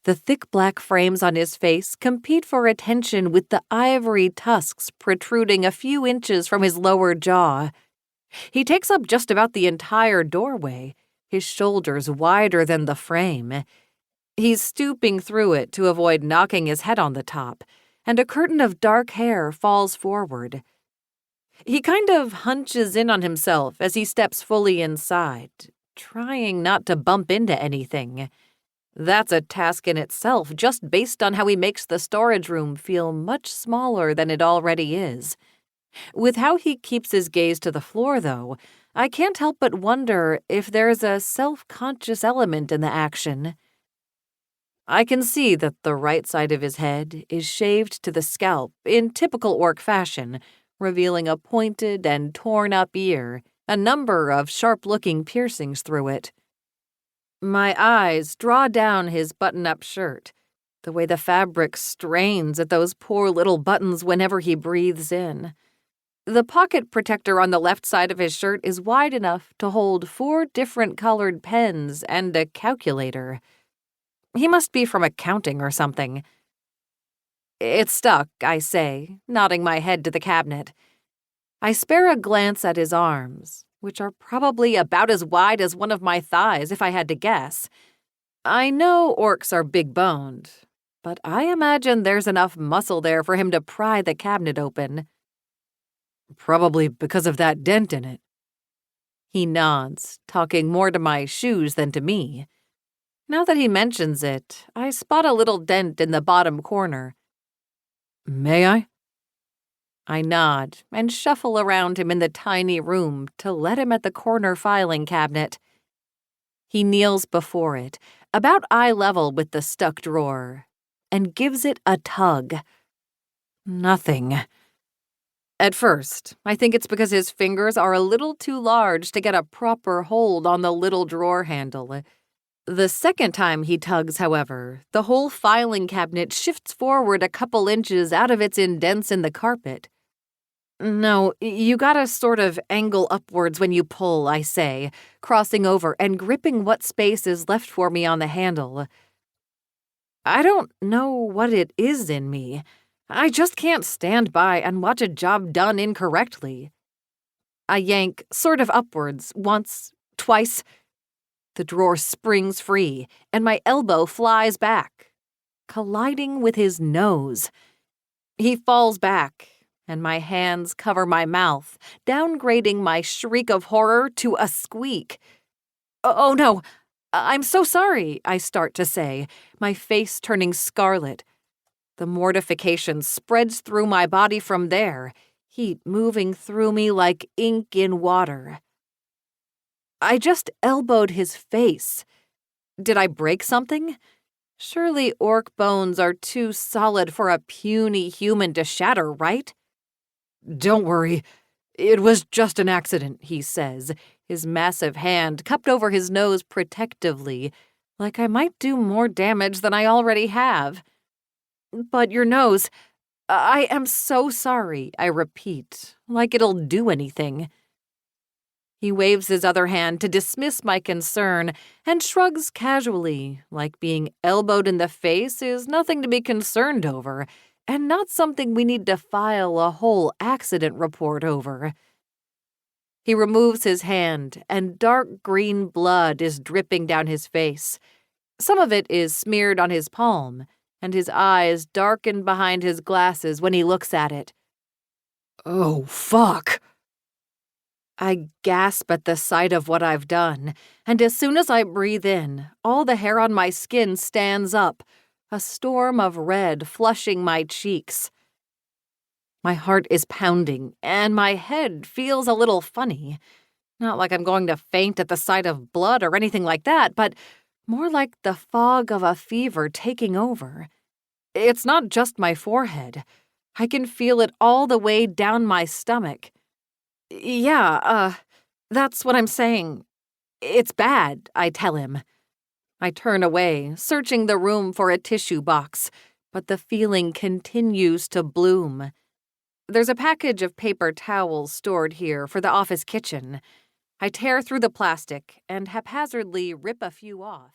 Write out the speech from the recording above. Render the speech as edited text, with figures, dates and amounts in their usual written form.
The thick black frames on his face compete for attention with the ivory tusks protruding a few inches from his lower jaw. He takes up just about the entire doorway, his shoulders wider than the frame. He's stooping through it to avoid knocking his head on the top, and a curtain of dark hair falls forward. He kind of hunches in on himself as he steps fully inside, trying not to bump into anything. That's a task in itself, just based on how he makes the storage room feel much smaller than it already is. With how he keeps his gaze to the floor, though, I can't help but wonder if there's a self-conscious element in the action. I can see that the right side of his head is shaved to the scalp in typical orc fashion, revealing a pointed and torn-up ear, a number of sharp-looking piercings through it. My eyes draw down his button-up shirt, the way the fabric strains at those poor little buttons whenever he breathes in. The pocket protector on the left side of his shirt is wide enough to hold 4 different colored pens and a calculator. He must be from accounting or something. It's stuck, I say, nodding my head to the cabinet. I spare a glance at his arms, which are probably about as wide as one of my thighs if I had to guess. I know orcs are big-boned, but I imagine there's enough muscle there for him to pry the cabinet open. Probably because of that dent in it. He nods, talking more to my shoes than to me. Now that he mentions it, I spot a little dent in the bottom corner. May I? I nod and shuffle around him in the tiny room to let him at the corner filing cabinet. He kneels before it, about eye level with the stuck drawer, and gives it a tug. Nothing. At first, I think it's because his fingers are a little too large to get a proper hold on the little drawer handle. The second time he tugs, however, the whole filing cabinet shifts forward a couple inches out of its indents in the carpet. No, you gotta sort of angle upwards when you pull, I say, crossing over and gripping what space is left for me on the handle. I don't know what it is in me. I just can't stand by and watch a job done incorrectly. I yank sort of upwards, once, twice. The drawer springs free, and my elbow flies back, colliding with his nose. He falls back, and my hands cover my mouth, downgrading my shriek of horror to a squeak. Oh no, I'm so sorry, I start to say, my face turning scarlet. The mortification spreads through my body from there, heat moving through me like ink in water. I just elbowed his face. Did I break something? Surely orc bones are too solid for a puny human to shatter, right? Don't worry. It was just an accident, he says, his massive hand cupped over his nose protectively, like I might do more damage than I already have. But your nose, I am so sorry, I repeat, like it'll do anything. He waves his other hand to dismiss my concern and shrugs casually, like being elbowed in the face is nothing to be concerned over, and not something we need to file a whole accident report over. He removes his hand, and dark green blood is dripping down his face. Some of it is smeared on his palm, and his eyes darken behind his glasses when he looks at it. Oh, fuck! I gasp at the sight of what I've done, and as soon as I breathe in, all the hair on my skin stands up, a storm of red flushing my cheeks. My heart is pounding, and my head feels a little funny. Not like I'm going to faint at the sight of blood or anything like that, but more like the fog of a fever taking over. It's not just my forehead. I can feel it all the way down my stomach. Yeah, that's what I'm saying. It's bad, I tell him. I turn away, searching the room for a tissue box, but the feeling continues to bloom. There's a package of paper towels stored here for the office kitchen. I tear through the plastic and haphazardly rip a few off.